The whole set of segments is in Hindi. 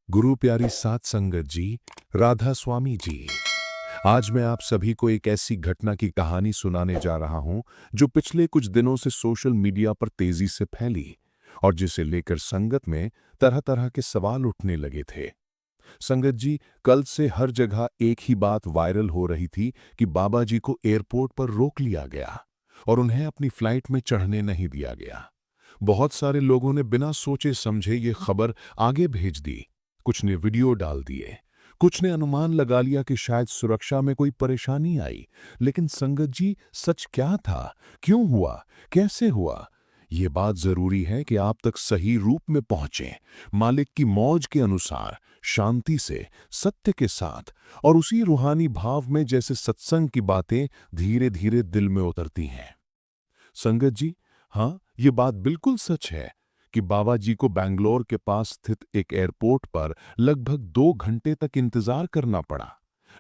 गुरु प्यारी सात संगत जी, राधा स्वामी जी। आज मैं आप सभी को एक ऐसी घटना की कहानी सुनाने जा रहा हूं जो पिछले कुछ दिनों से सोशल मीडिया पर तेजी से फैली और जिसे लेकर संगत में तरह तरह के सवाल उठने लगे थे। संगत जी, कल से हर जगह एक ही बात वायरल हो रही थी कि बाबा जी को एयरपोर्ट पर रोक लिया गया और उन्हें अपनी फ्लाइट में चढ़ने नहीं दिया गया। बहुत सारे लोगों ने बिना सोचे समझे ये खबर आगे भेज दी। कुछ ने वीडियो डाल दिए, कुछ ने अनुमान लगा लिया कि शायद सुरक्षा में कोई परेशानी आई। लेकिन संगत जी, सच क्या था? क्यों हुआ? कैसे हुआ? ये बात जरूरी है कि आप तक सही रूप में पहुंचे, मालिक की मौज के अनुसार, शांति से, सत्य के साथ और उसी रूहानी भाव में जैसे सत्संग की बातें धीरे धीरे दिल में उतरती हैं। संगत जी, हाँ, ये बात बिल्कुल सच है कि बाबा जी को बैंगलोर के पास स्थित एक एयरपोर्ट पर लगभग 2 घंटे तक इंतजार करना पड़ा।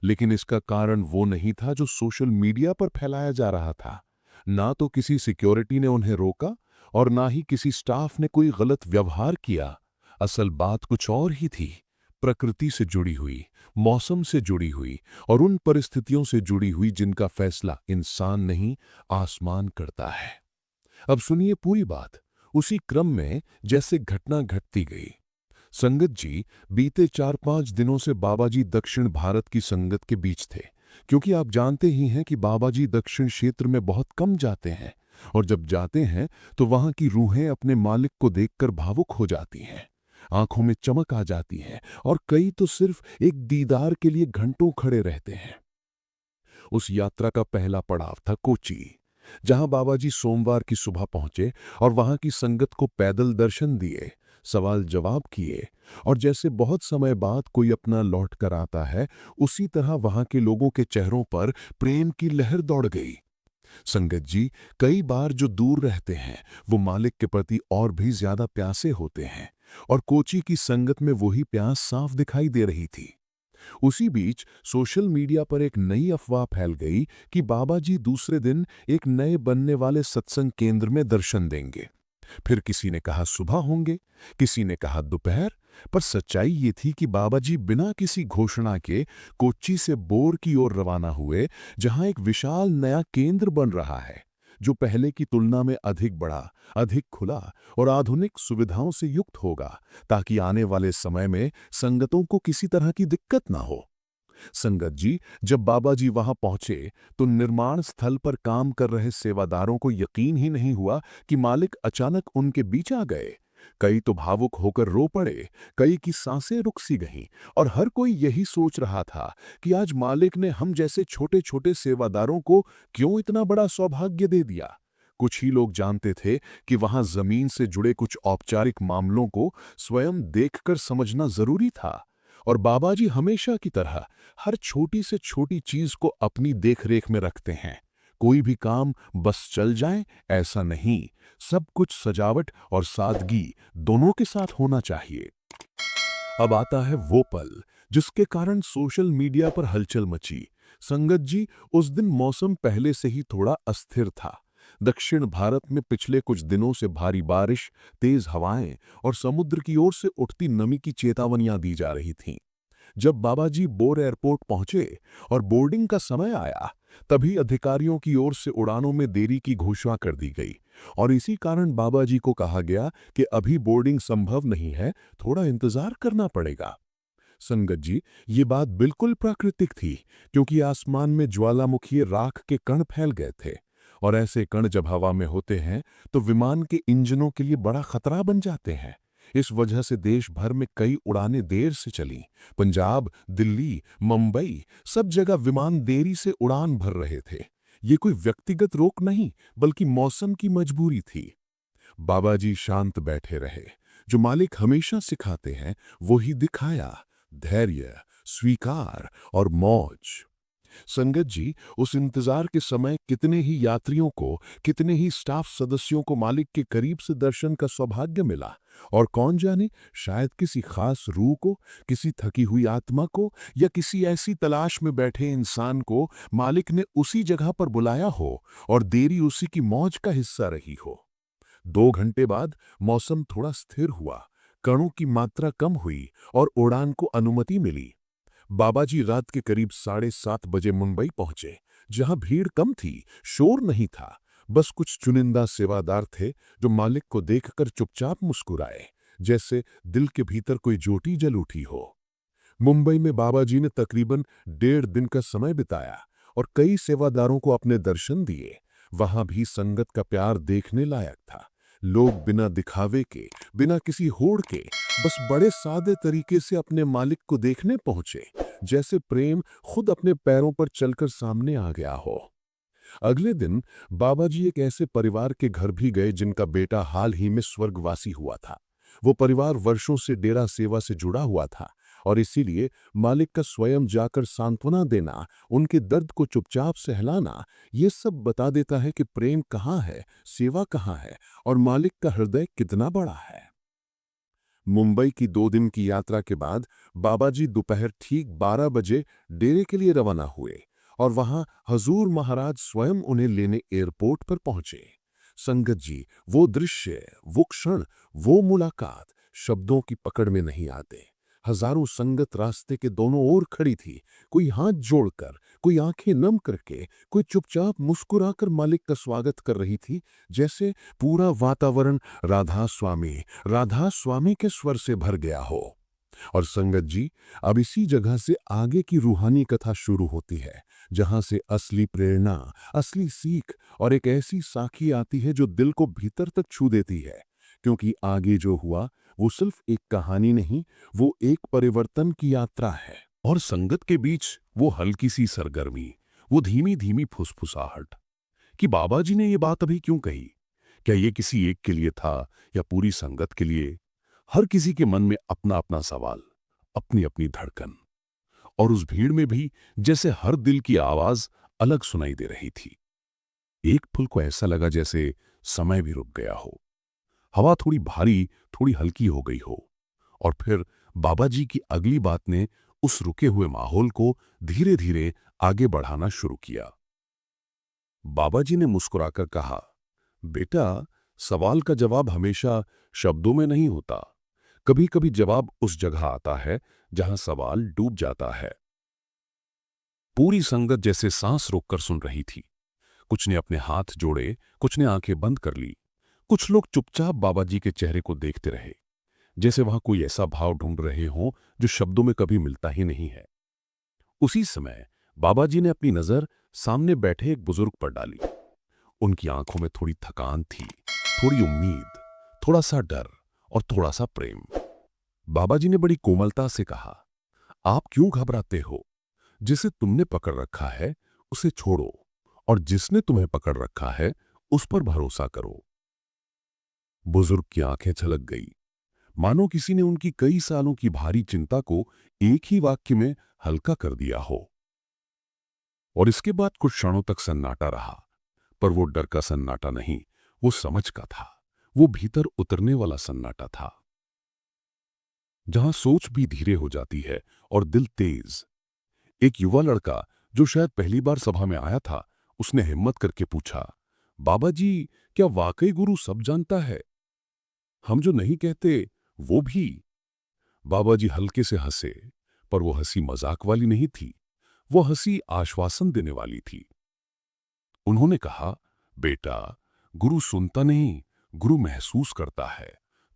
लेकिन इसका कारण वो नहीं था जो सोशल मीडिया पर फैलाया जा रहा था। ना तो किसी सिक्योरिटी ने उन्हें रोका और ना ही किसी स्टाफ ने कोई गलत व्यवहार किया। असल बात कुछ और ही थी, प्रकृति से जुड़ी हुई, मौसम से जुड़ी हुई और उन परिस्थितियों से जुड़ी हुई जिनका फैसला इंसान नहीं, आसमान करता है। अब सुनिए पूरी बात, उसी क्रम में जैसे घटना घटती गई। संगत जी, बीते 4-5 दिनों से बाबा जी दक्षिण भारत की संगत के बीच थे, क्योंकि आप जानते ही हैं कि बाबा जी दक्षिण क्षेत्र में बहुत कम जाते हैं और जब जाते हैं तो वहां की रूहें अपने मालिक को देखकर भावुक हो जाती हैं, आंखों में चमक आ जाती है और कई तो सिर्फ एक दीदार के लिए घंटों खड़े रहते हैं। उस यात्रा का पहला पड़ाव था कोची, जहां बाबा जी सोमवार की सुबह पहुंचे और वहां की संगत को पैदल दर्शन दिए, सवाल जवाब किए और जैसे बहुत समय बाद कोई अपना लौट कर आता है, उसी तरह वहां के लोगों के चेहरों पर प्रेम की लहर दौड़ गई। संगत जी, कई बार जो दूर रहते हैं वो मालिक के प्रति और भी ज्यादा प्यासे होते हैं और कोची की संगत में वही प्यास साफ दिखाई दे रही थी। उसी बीच सोशल मीडिया पर एक नई अफवाह फैल गई कि बाबा जी दूसरे दिन एक नए बनने वाले सत्संग केंद्र में दर्शन देंगे। फिर किसी ने कहा सुबह होंगे, किसी ने कहा दोपहर, पर सच्चाई ये थी कि बाबा जी बिना किसी घोषणा के कोच्चि से बोर की ओर रवाना हुए, जहां एक विशाल नया केंद्र बन रहा है जो पहले की तुलना में अधिक बड़ा, अधिक खुला और आधुनिक सुविधाओं से युक्त होगा, ताकि आने वाले समय में संगतों को किसी तरह की दिक्कत ना हो। संगत जी, जब बाबा जी वहां पहुंचे तो निर्माण स्थल पर काम कर रहे सेवादारों को यकीन ही नहीं हुआ कि मालिक अचानक उनके बीच आ गए। कई तो भावुक होकर रो पड़े, कई की सांसें रुक सी गईं और हर कोई यही सोच रहा था कि आज मालिक ने हम जैसे छोटे छोटे सेवादारों को क्यों इतना बड़ा सौभाग्य दे दिया। कुछ ही लोग जानते थे कि वहां जमीन से जुड़े कुछ औपचारिक मामलों को स्वयं देखकर समझना जरूरी था और बाबा जी हमेशा की तरह हर छोटी से छोटी चीज को अपनी देखरेख में रखते हैं। कोई भी काम बस चल जाए ऐसा नहीं, सब कुछ सजावट और सादगी दोनों के साथ होना चाहिए। अब आता है वो पल जिसके कारण सोशल मीडिया पर हलचल मची। संगत जी, उस दिन मौसम पहले से ही थोड़ा अस्थिर था। दक्षिण भारत में पिछले कुछ दिनों से भारी बारिश, तेज हवाएं और समुद्र की ओर से उठती नमी की चेतावनियां दी जा रही थीं। जब बाबा जी बोर एयरपोर्ट पहुंचे और बोर्डिंग का समय आया, तभी अधिकारियों की ओर से उड़ानों में देरी की घोषणा कर दी गई और इसी कारण बाबा जी को कहा गया कि अभी बोर्डिंग संभव नहीं है, थोड़ा इंतजार करना पड़ेगा। संगत जी, ये बात बिल्कुल प्राकृतिक थी, क्योंकि आसमान में ज्वालामुखी राख के कण फैल गए थे और ऐसे कण जब हवा में होते हैं तो विमान के इंजनों के लिए बड़ा खतरा बन जाते हैं। इस वजह से देश भर में कई उड़ानें देर से चलीं। पंजाब, दिल्ली, मुंबई, सब जगह विमान देरी से उड़ान भर रहे थे। ये कोई व्यक्तिगत रोक नहीं, बल्कि मौसम की मजबूरी थी। बाबा जी शांत बैठे रहे। जो मालिक हमेशा सिखाते हैं वही दिखाया, धैर्य, स्वीकार और मौज। संगत जी, उस इंतजार के समय कितने ही यात्रियों को, कितने ही स्टाफ सदस्यों को मालिक के करीब से दर्शन का सौभाग्य मिला और कौन जाने, शायद किसी खास रूह को, किसी थकी हुई आत्मा को या किसी ऐसी तलाश में बैठे इंसान को मालिक ने उसी जगह पर बुलाया हो और देरी उसी की मौज का हिस्सा रही हो। 2 घंटे बाद मौसम थोड़ा स्थिर हुआ, कणों की मात्रा कम हुई और उड़ान को अनुमति मिली। बाबाजी रात के करीब 7:30 बजे मुंबई पहुंचे, जहां भीड़ कम थी, शोर नहीं था। बस कुछ चुनिंदा सेवादार थे जो मालिक को देखकर चुपचाप मुस्कुराए, जैसे दिल के भीतर कोई ज्योति जल उठी हो। मुंबई में बाबाजी ने तकरीबन 1.5 दिन का समय बिताया और कई सेवादारों को अपने दर्शन दिए। वहां भी संगत का प्यार देखने लायक था। लोग बिना दिखावे के, बिना किसी होड़ के, बस बड़े सादे तरीके से अपने मालिक को देखने पहुंचे, जैसे प्रेम खुद अपने पैरों पर चलकर सामने आ गया हो। अगले दिन बाबाजी एक ऐसे परिवार के घर भी गए जिनका बेटा हाल ही में स्वर्गवासी हुआ था। वो परिवार वर्षों से डेरा सेवा से जुड़ा हुआ था और इसीलिए मालिक का स्वयं जाकर सांत्वना देना, उनके दर्द को चुपचाप सहलाना, ये सब बता देता है कि प्रेम कहाँ है, सेवा कहाँ है और मालिक का हृदय कितना बड़ा है। मुंबई की 2 दिन की यात्रा के बाद बाबाजी दोपहर ठीक 12 बजे डेरे के लिए रवाना हुए और वहां हजूर महाराज स्वयं उन्हें लेने एयरपोर्ट पर पहुंचे। संगत जी, वो दृश्य, वो क्षण, वो मुलाकात शब्दों की पकड़ में नहीं आते। हजारों संगत रास्ते के दोनों ओर खड़ी थी, कोई हाथ जोड़कर, कोई आंखें नम करके, कोई चुपचाप मुस्कुराकर मालिक का स्वागत कर रही थी, जैसे पूरा वातावरण राधा स्वामी के स्वर से भर गया हो। और संगत जी, अब इसी जगह से आगे की रूहानी कथा शुरू होती है, जहां से असली प्रेरणा, असली सीख और एक ऐसी साखी आती है जो दिल को भीतर तक छू देती है। क्योंकि आगे जो हुआ वो सिर्फ एक कहानी नहीं, वो एक परिवर्तन की यात्रा है। और संगत के बीच वो हल्की सी सरगर्मी, वो धीमी धीमी फुसफुसाहट कि बाबाजी ने ये बात अभी क्यों कही। क्या ये किसी एक के लिए था या पूरी संगत के लिए? हर किसी के मन में अपना अपना सवाल, अपनी अपनी धड़कन। और उस भीड़ में भी जैसे हर दिल की आवाज अलग सुनाई दे रही थी। एक पल को ऐसा लगा जैसे समय भी रुक गया हो, हवा थोड़ी भारी, थोड़ी हल्की हो गई हो। और फिर बाबाजी की अगली बात ने उस रुके हुए माहौल को धीरे धीरे आगे बढ़ाना शुरू किया। बाबाजी ने मुस्कुराकर कहा, बेटा, सवाल का जवाब हमेशा शब्दों में नहीं होता। कभी कभी जवाब उस जगह आता है जहां सवाल डूब जाता है। पूरी संगत जैसे सांस रोककर सुन रही थी। कुछ ने अपने हाथ जोड़े, कुछ ने आंखें बंद कर ली। कुछ लोग चुपचाप बाबाजी के चेहरे को देखते रहे, जैसे वहां कोई ऐसा भाव ढूंढ रहे हों जो शब्दों में कभी मिलता ही नहीं है। उसी समय बाबाजी ने अपनी नजर सामने बैठे एक बुजुर्ग पर डाली। उनकी आंखों में थोड़ी थकान थी, थोड़ी उम्मीद, थोड़ा सा डर और थोड़ा सा प्रेम। बाबाजी ने बड़ी कोमलता से कहा, आप क्यों घबराते हो? जिसे तुमने पकड़ रखा है उसे छोड़ो और जिसने तुम्हें पकड़ रखा है उस पर भरोसा करो। बुजुर्ग की आंखें छलक गई, मानो किसी ने उनकी कई सालों की भारी चिंता को एक ही वाक्य में हल्का कर दिया हो। और इसके बाद कुछ क्षणों तक सन्नाटा रहा, पर वो डर का सन्नाटा नहीं, वो समझ का था। वो भीतर उतरने वाला सन्नाटा था, जहां सोच भी धीरे हो जाती है और दिल तेज। एक युवा लड़का जो शायद पहली बार सभा में आया था, उसने हिम्मत करके पूछा, बाबाजी, क्या वाकई गुरु सब जानता है? हम जो नहीं कहते वो भी? बाबाजी हल्के से हंसे, पर वो हंसी मजाक वाली नहीं थी, वो हंसी आश्वासन देने वाली थी। उन्होंने कहा, बेटा, गुरु सुनता नहीं, गुरु महसूस करता है।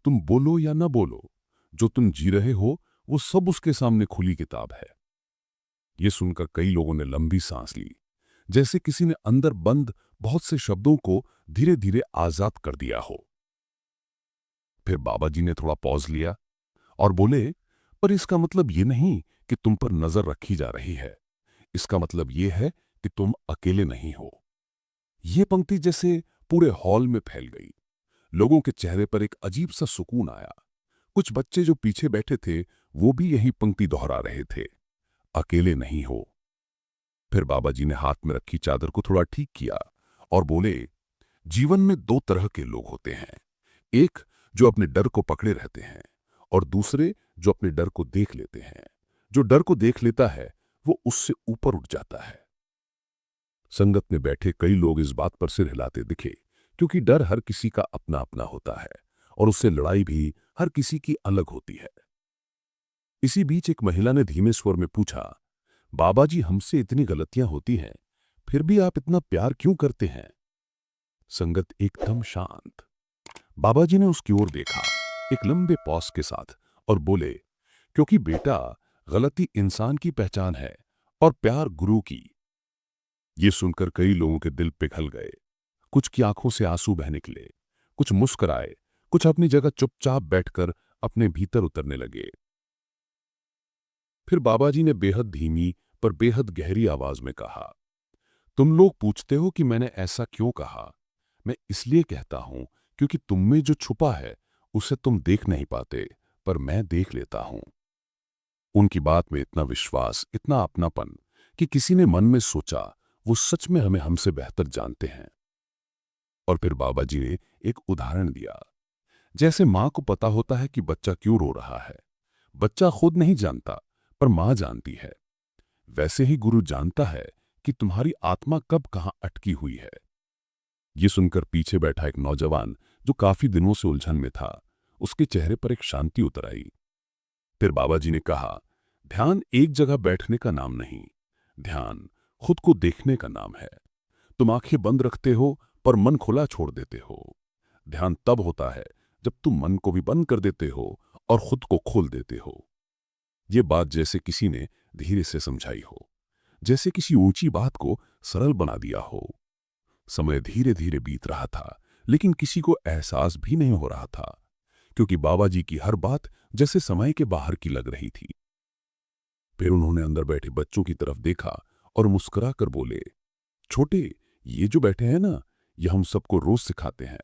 तुम बोलो या ना बोलो, जो तुम जी रहे हो वो सब उसके सामने खुली किताब है। ये सुनकर कई लोगों ने लंबी सांस ली, जैसे किसी ने अंदर बंद बहुत से शब्दों को धीरे धीरे आजाद कर दिया हो। फिर बाबाजी ने थोड़ा पॉज लिया और बोले, पर इसका मतलब ये नहीं कि तुम पर नजर रखी जा रही है। इसका मतलब ये है कि तुम अकेले नहीं हो। ये पंक्ति जैसे पूरे हॉल में फैल गई। लोगों के चेहरे पर एक अजीब सा सुकून आया। कुछ बच्चे जो पीछे बैठे थे वो भी यही पंक्ति दोहरा रहे थे, अकेले नहीं हो। फिर बाबाजी ने हाथ में रखी चादर को थोड़ा ठीक किया और बोले, जीवन में 2 तरह के लोग होते हैं, एक जो अपने डर को पकड़े रहते हैं और दूसरे जो अपने डर को देख लेते हैं। जो डर को देख लेता है वो उससे ऊपर उठ जाता है। संगत में बैठे कई लोग इस बात पर सिर हिलाते दिखे, क्योंकि डर हर किसी का अपना अपना होता है और उससे लड़ाई भी हर किसी की अलग होती है। इसी बीच एक महिला ने धीमे स्वर में पूछा, बाबा जी, हमसे इतनी गलतियां होती हैं, फिर भी आप इतना प्यार क्यों करते हैं? संगत एकदम शांत। बाबा जी ने उसकी ओर देखा, एक लंबे पॉज के साथ, और बोले, क्योंकि बेटा, गलती इंसान की पहचान है और प्यार गुरु की। ये सुनकर कई लोगों के दिल पिघल गए। कुछ की आंखों से आंसू बह निकले, कुछ मुस्कुराए, कुछ अपनी जगह चुपचाप बैठकर अपने भीतर उतरने लगे। फिर बाबा जी ने बेहद धीमी पर बेहद गहरी आवाज में कहा, तुम लोग पूछते हो कि मैंने ऐसा क्यों कहा। मैं इसलिए कहता हूं क्योंकि तुम में जो छुपा है उसे तुम देख नहीं पाते, पर मैं देख लेता हूं। उनकी बात में इतना विश्वास, इतना अपनापन कि किसी ने मन में सोचा वो सच में हमें हमसे बेहतर जानते हैं। और फिर बाबा जी ने एक उदाहरण दिया। जैसे मां को पता होता है कि बच्चा क्यों रो रहा है, बच्चा खुद नहीं जानता पर मां जानती है, वैसे ही गुरु जानता है कि तुम्हारी आत्मा कब कहां अटकी हुई है। ये सुनकर पीछे बैठा एक नौजवान जो काफी दिनों से उलझन में था, उसके चेहरे पर एक शांति उतर आई। फिर बाबा जी ने कहा, ध्यान एक जगह बैठने का नाम नहीं, ध्यान खुद को देखने का नाम है। तुम आंखें बंद रखते हो पर मन खुला छोड़ देते हो। ध्यान तब होता है जब तुम मन को भी बंद कर देते हो और खुद को खोल देते हो। ये बात जैसे किसी ने धीरे से समझाई हो, जैसे किसी ऊंची बात को सरल बना दिया हो। समय धीरे धीरे बीत रहा था, लेकिन किसी को एहसास भी नहीं हो रहा था, क्योंकि बाबा जी की हर बात जैसे समय के बाहर की लग रही थी। फिर उन्होंने अंदर बैठे बच्चों की तरफ देखा और मुस्कुरा कर बोले, छोटे, ये जो बैठे हैं ना, ये हम सबको रोज सिखाते हैं।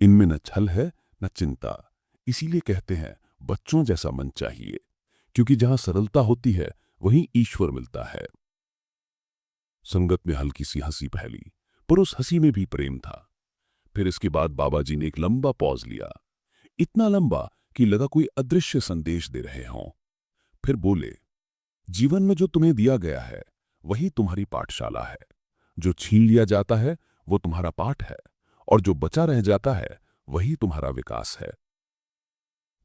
इनमें न छल है न चिंता। इसीलिए कहते हैं बच्चों जैसा मन चाहिए, क्योंकि जहां सरलता होती है वहीं ईश्वर मिलता है। संगत में हल्की सी हंसी फैली, पर उस हंसी में भी प्रेम था। फिर इसके बाद बाबा जी ने एक लंबा पॉज लिया, इतना लंबा कि लगा कोई अदृश्य संदेश दे रहे हों। फिर बोले, जीवन में जो तुम्हें दिया गया है वही तुम्हारी पाठशाला है। जो छीन लिया जाता है वो तुम्हारा पाठ है, और जो बचा रह जाता है वही तुम्हारा विकास है।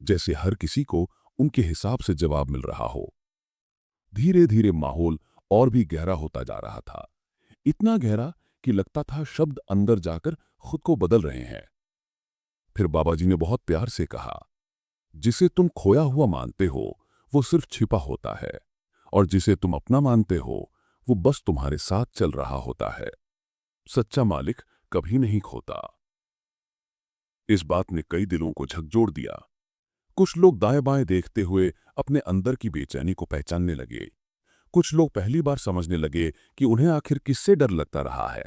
जैसे हर किसी को उनके हिसाब से जवाब मिल रहा हो। धीरे धीरे माहौल और भी गहरा होता जा रहा था, इतना गहरा कि लगता था शब्द अंदर जाकर खुद को बदल रहे हैं। फिर बाबा जी ने बहुत प्यार से कहा, जिसे तुम खोया हुआ मानते हो वो सिर्फ छिपा होता है, और जिसे तुम अपना मानते हो वो बस तुम्हारे साथ चल रहा होता है। सच्चा मालिक कभी नहीं खोता। इस बात ने कई दिलों को झकझोर दिया। कुछ लोग दाएं बाएं देखते हुए अपने अंदर की बेचैनी को पहचानने लगे। कुछ लोग पहली बार समझने लगे कि उन्हें आखिर किससे डर लगता रहा है,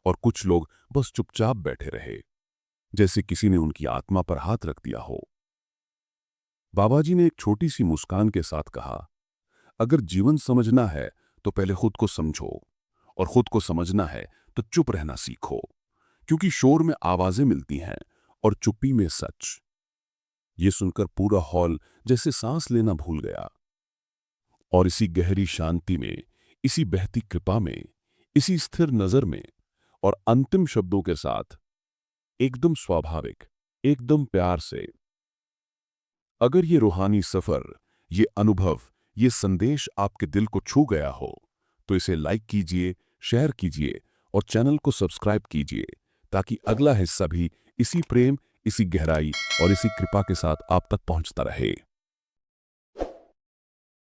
और कुछ लोग बस चुपचाप बैठे रहे, जैसे किसी ने उनकी आत्मा पर हाथ रख दिया हो। बाबा जी ने एक छोटी सी मुस्कान के साथ कहा, अगर जीवन समझना है तो पहले खुद को समझो, और खुद को समझना है तो चुप रहना सीखो, क्योंकि शोर में आवाजें मिलती हैं और चुप्पी में सच। ये सुनकर पूरा हॉल जैसे सांस लेना भूल गया। और इसी गहरी शांति में, इसी बहती कृपा में, इसी स्थिर नजर में और अंतिम शब्दों के साथ, एकदम स्वाभाविक, एकदम प्यार से, अगर ये रूहानी सफर, ये अनुभव, ये संदेश आपके दिल को छू गया हो तो इसे लाइक कीजिए, शेयर कीजिए और चैनल को सब्सक्राइब कीजिए, ताकि अगला हिस्सा भी इसी प्रेम, इसी गहराई और इसी कृपा के साथ आप तक पहुंचता रहे।